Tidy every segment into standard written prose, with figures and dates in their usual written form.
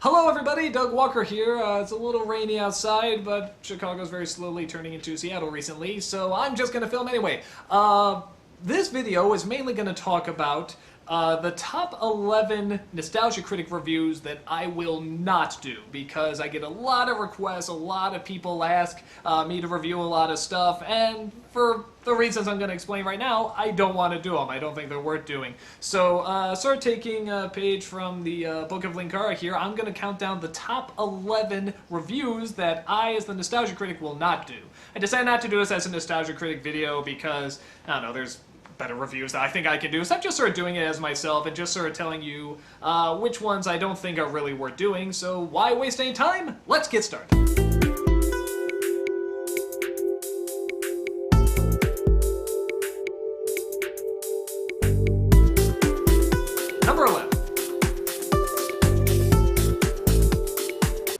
Hello everybody, Doug Walker here. It's a little rainy outside, but Chicago's very slowly turning into Seattle recently, so I'm just going to film anyway. This video is mainly going to talk about the top 11 Nostalgia Critic reviews that I will not do, because I get a lot of requests, a lot of people ask me to review a lot of stuff, and for the reasons I'm going to explain right now, I don't want to do them. I don't think they're worth doing. So, sort of taking a page from the Book of Linkara here, I'm going to count down the top 11 reviews that I, as the Nostalgia Critic, will not do. I decided not to do this as a Nostalgia Critic video because, I don't know, there's better reviews that I think I can do. So I'm just sort of doing it as myself and just sort of telling you which ones I don't think are really worth doing. So why waste any time? Let's get started. Number 11.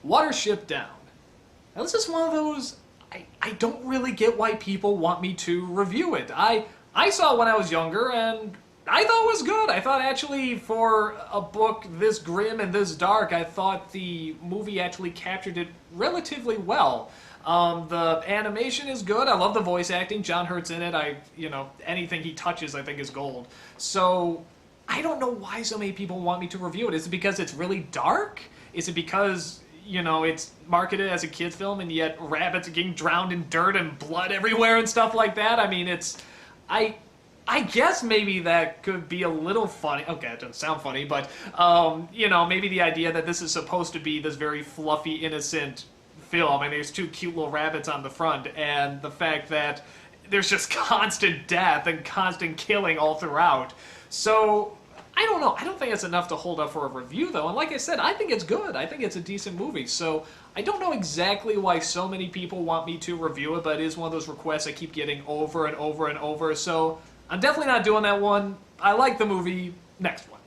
Watership Down. Now this is one of those, I don't really get why people want me to review it. I saw it when I was younger, and I thought it was good. I thought actually for a book this grim and this dark, I thought the movie actually captured it relatively well. The animation is good. I love the voice acting. John Hurt's in it. Anything he touches I think is gold. So I don't know why so many people want me to review it. Is it because it's really dark? Is it because, it's marketed as a kid's film and yet rabbits are getting drowned in dirt and blood everywhere and stuff like that? I mean, I guess maybe that could be a little funny. Okay, it doesn't sound funny, but, maybe the idea that this is supposed to be this very fluffy, innocent film, and there's two cute little rabbits on the front, and the fact that there's just constant death and constant killing all throughout. So, I don't know. I don't think it's enough to hold up for a review, though, and like I said, I think it's good. I think it's a decent movie, so I don't know exactly why so many people want me to review it, but it is one of those requests I keep getting over and over and over, so I'm definitely not doing that one. I like the movie. Next one.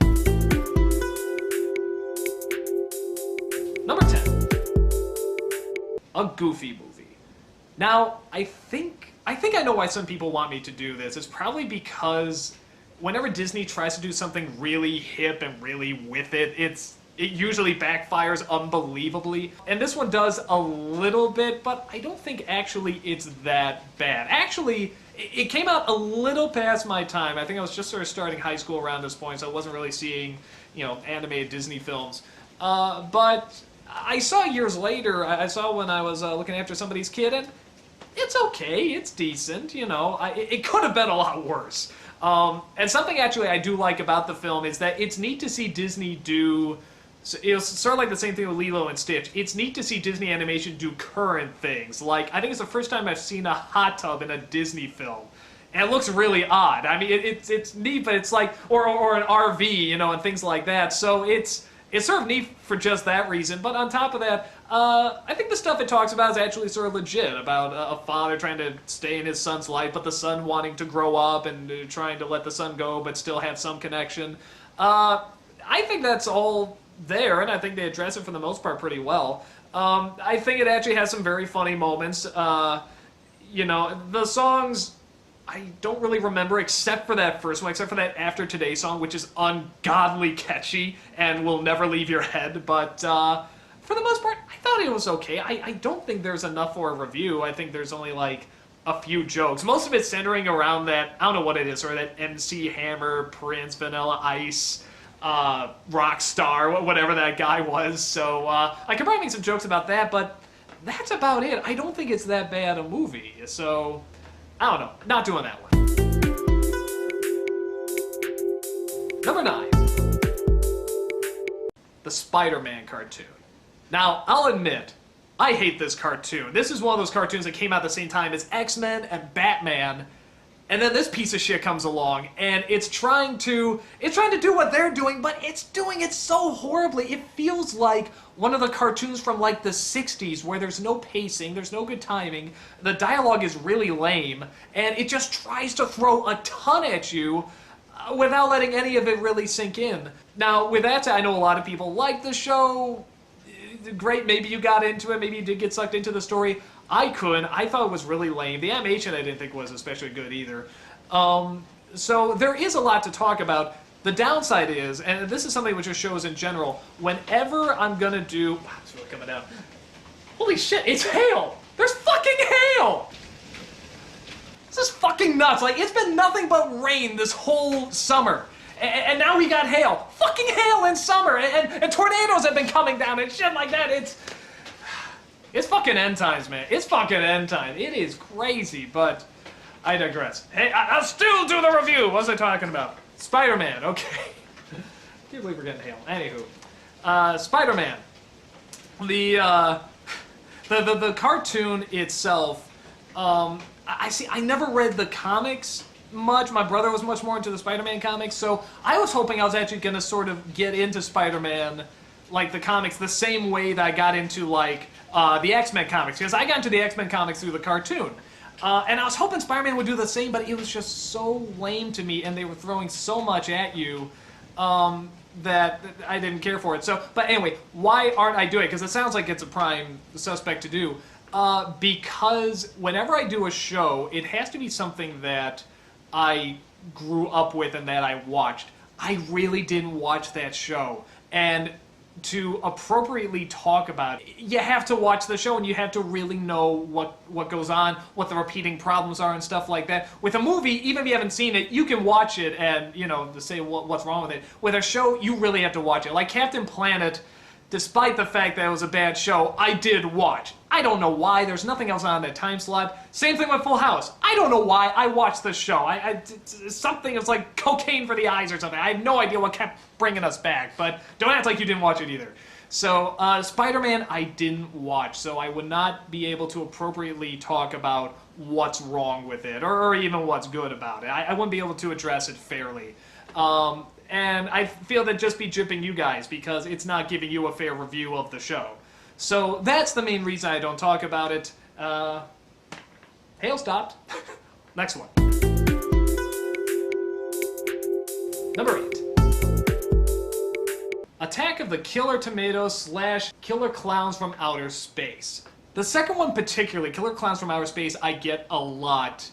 Number 10. A Goofy movie. Now, I think I know why some people want me to do this. It's probably because whenever Disney tries to do something really hip and really with it, it usually backfires unbelievably. And this one does a little bit, but I don't think actually it's that bad. Actually, it came out a little past my time. I think I was just sort of starting high school around this point, so I wasn't really seeing, animated Disney films. But I saw years later, I saw when I was looking after somebody's kid, and it's okay, it's decent, it could have been a lot worse. And something actually I do like about the film is that it's neat to see Disney do. So it was sort of like the same thing with Lilo and Stitch. It's neat to see Disney Animation do current things. Like, I think it's the first time I've seen a hot tub in a Disney film. And it looks really odd. I mean, it's neat, but it's like, or an RV, and things like that. So it's sort of neat for just that reason. But on top of that, I think the stuff it talks about is actually sort of legit. About a father trying to stay in his son's life, but the son wanting to grow up and trying to let the son go, but still have some connection. I think that's all there, and I think they address it for the most part pretty well. I think it actually has some very funny moments. The songs I don't really remember except for that first one, except for that After Today song, which is ungodly catchy and will never leave your head, but for the most part, I thought it was okay. I don't think there's enough for a review. I think there's only like a few jokes. Most of it's centering around that, I don't know what it is, or that MC Hammer, Prince, Vanilla Ice, Rockstar, whatever that guy was. So I could probably make some jokes about that, but that's about it. I don't think it's that bad a movie. So I don't know. Not doing that one. Number 9. The Spider-Man cartoon. Now, I'll admit, I hate this cartoon. This is one of those cartoons that came out at the same time as X-Men and Batman. And then this piece of shit comes along, and it's trying to do what they're doing, but it's doing it so horribly. It feels like one of the cartoons from like the 60s where there's no pacing, there's no good timing, the dialogue is really lame, and it just tries to throw a ton at you without letting any of it really sink in. Now, with that said, I know a lot of people like the show. Great, maybe you got into it, maybe you did get sucked into the story. I couldn't. I thought it was really lame. The animation I didn't think was especially good either. So there is a lot to talk about. The downside is, and this is something which just shows in general, whenever I'm gonna do... Wow, it's really coming down. Holy shit, it's hail! There's fucking hail! This is fucking nuts. Like, it's been nothing but rain this whole summer. And now we got hail. Fucking hail in summer! And tornadoes have been coming down and shit like that. It's fucking end times, man. It's fucking end time. It is crazy, but I digress. Hey, I'll still do the review. What was I talking about? Spider-Man, okay. Can't believe we're getting hail. Anywho, Spider-Man. The cartoon itself, I never read the comics much. My brother was much more into the Spider-Man comics, so I was hoping I was actually going to sort of get into Spider-Man, like the comics, the same way that I got into, like, the X-Men comics, because I got into the X-Men comics through the cartoon. And I was hoping Spider-Man would do the same, but it was just so lame to me, and they were throwing so much at you that I didn't care for it. So, but anyway, why aren't I doing it? Because it sounds like it's a prime suspect to do. Because whenever I do a show, it has to be something that I grew up with and that I watched. I really didn't watch that show. And to appropriately talk about it, you have to watch the show and you have to really know what goes on, what the repeating problems are and stuff like that. With a movie, even if you haven't seen it, you can watch it and, you know, to say what's wrong with it. With a show, you really have to watch it. Like Captain Planet, despite the fact that it was a bad show, I did watch. I don't know why. There's nothing else on that time slot. Same thing with Full House. I don't know why. I watched the show. Something, it was like cocaine for the eyes or something. I have no idea what kept bringing us back, but don't act like you didn't watch it either. So, Spider-Man I didn't watch, so I would not be able to appropriately talk about what's wrong with it, or even what's good about it. I wouldn't be able to address it fairly. And I feel that just be jipping you guys because it's not giving you a fair review of the show. So that's the main reason I don't talk about it. Hail stopped. Next one. Number 8. Attack of the Killer Tomatoes / Killer Clowns from Outer Space. The second one particularly, Killer Clowns from Outer Space, I get a lot.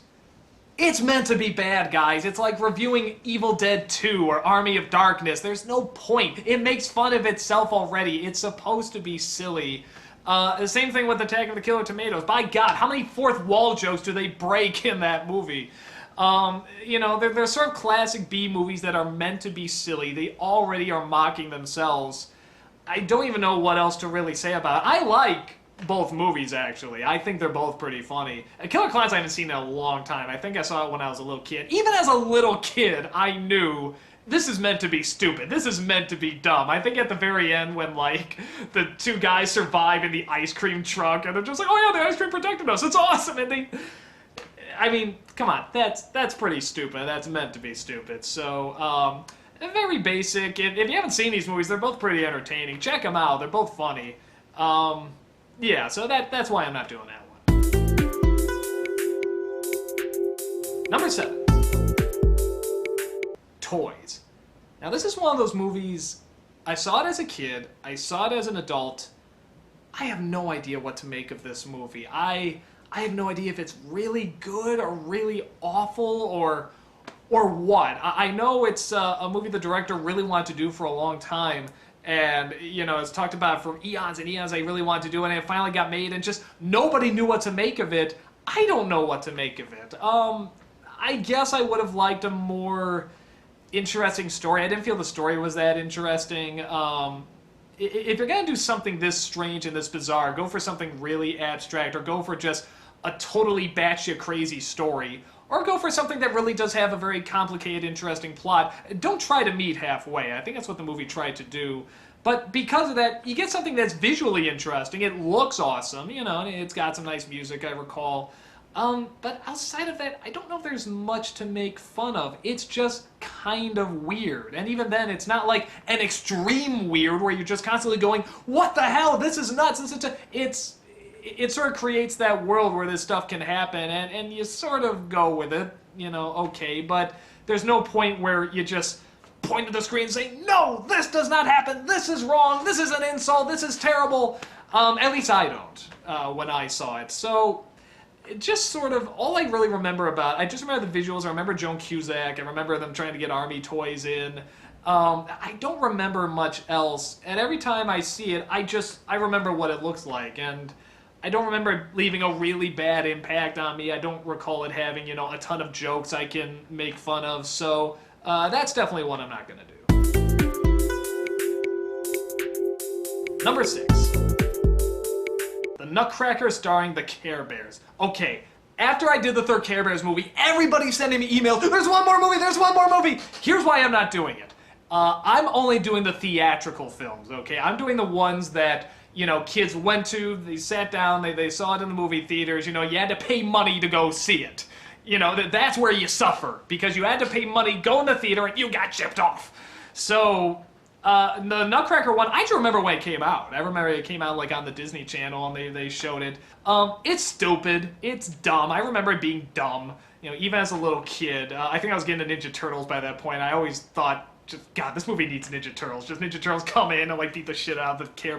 It's meant to be bad, guys. It's like reviewing Evil Dead 2 or Army of Darkness. There's no point. It makes fun of itself already. It's supposed to be silly. The same thing with Attack of the Killer Tomatoes. By God, how many fourth wall jokes do they break in that movie? You know, they're sort of classic B movies that are meant to be silly. They already are mocking themselves. I don't even know what else to really say about it. I like both movies, actually. I think they're both pretty funny. Killer Clowns I haven't seen in a long time. I think I saw it when I was a little kid. Even as a little kid, I knew this is meant to be stupid. This is meant to be dumb. I think at the very end when, like, the two guys survive in the ice cream truck and they're just like, oh yeah, the ice cream protected us. It's awesome. And they... I mean, come on. That's pretty stupid. That's meant to be stupid. So, very basic. If you haven't seen these movies, they're both pretty entertaining. Check them out. They're both funny. Yeah, so that's why I'm not doing that one. Number 7. Toys. Now this is one of those movies, I saw it as a kid, I saw it as an adult, I have no idea what to make of this movie. I have no idea if it's really good or really awful or what. I know it's a movie the director really wanted to do for a long time, and, you know, it's talked about for eons and eons. I really wanted to do it, and it finally got made, and just nobody knew what to make of it. I don't know what to make of it. I guess I would have liked a more interesting story. I didn't feel the story was that interesting. If you're going to do something this strange and this bizarre, go for something really abstract, or go for just a totally batshit crazy story, or go for something that really does have a very complicated, interesting plot. Don't try to meet halfway. I think that's what the movie tried to do. But because of that, you get something that's visually interesting. It looks awesome, you know, and it's got some nice music, I recall. But outside of that, I don't know if there's much to make fun of. It's just kind of weird. And even then, it's not like an extreme weird where you're just constantly going, what the hell, this is nuts. It sort of creates that world where this stuff can happen, and you sort of go with it, you know, okay, but there's no point where you just point at the screen and say, no, this does not happen, this is wrong, this is an insult, this is terrible. At least I don't, when I saw it. So, it just sort of, all I really remember about, I just remember the visuals. I remember Joan Cusack. I remember them trying to get army toys in. I don't remember much else, and every time I see it, I remember what it looks like, and I don't remember it leaving a really bad impact on me. I don't recall it having, you know, a ton of jokes I can make fun of, so that's definitely one I'm not gonna do. Number 6. The Nutcracker starring the Care Bears. Okay, after I did the third Care Bears movie, everybody's sending me emails, there's one more movie, there's one more movie! Here's why I'm not doing it. I'm only doing the theatrical films, okay? I'm doing the ones that, you know, kids went to, they sat down, they saw it in the movie theaters, you know, you had to pay money to go see it. You know, that's where you suffer, because you had to pay money, go in the theater, and you got chipped off. So, the Nutcracker one, I just remember when it came out. I remember it came out like on the Disney Channel and they showed it. It's stupid. It's dumb. I remember it being dumb. You know, even as a little kid. I think I was getting the Ninja Turtles by that point. I always thought, just, God, this movie needs Ninja Turtles. Just Ninja Turtles come in and like beat the shit out of the Care Bears.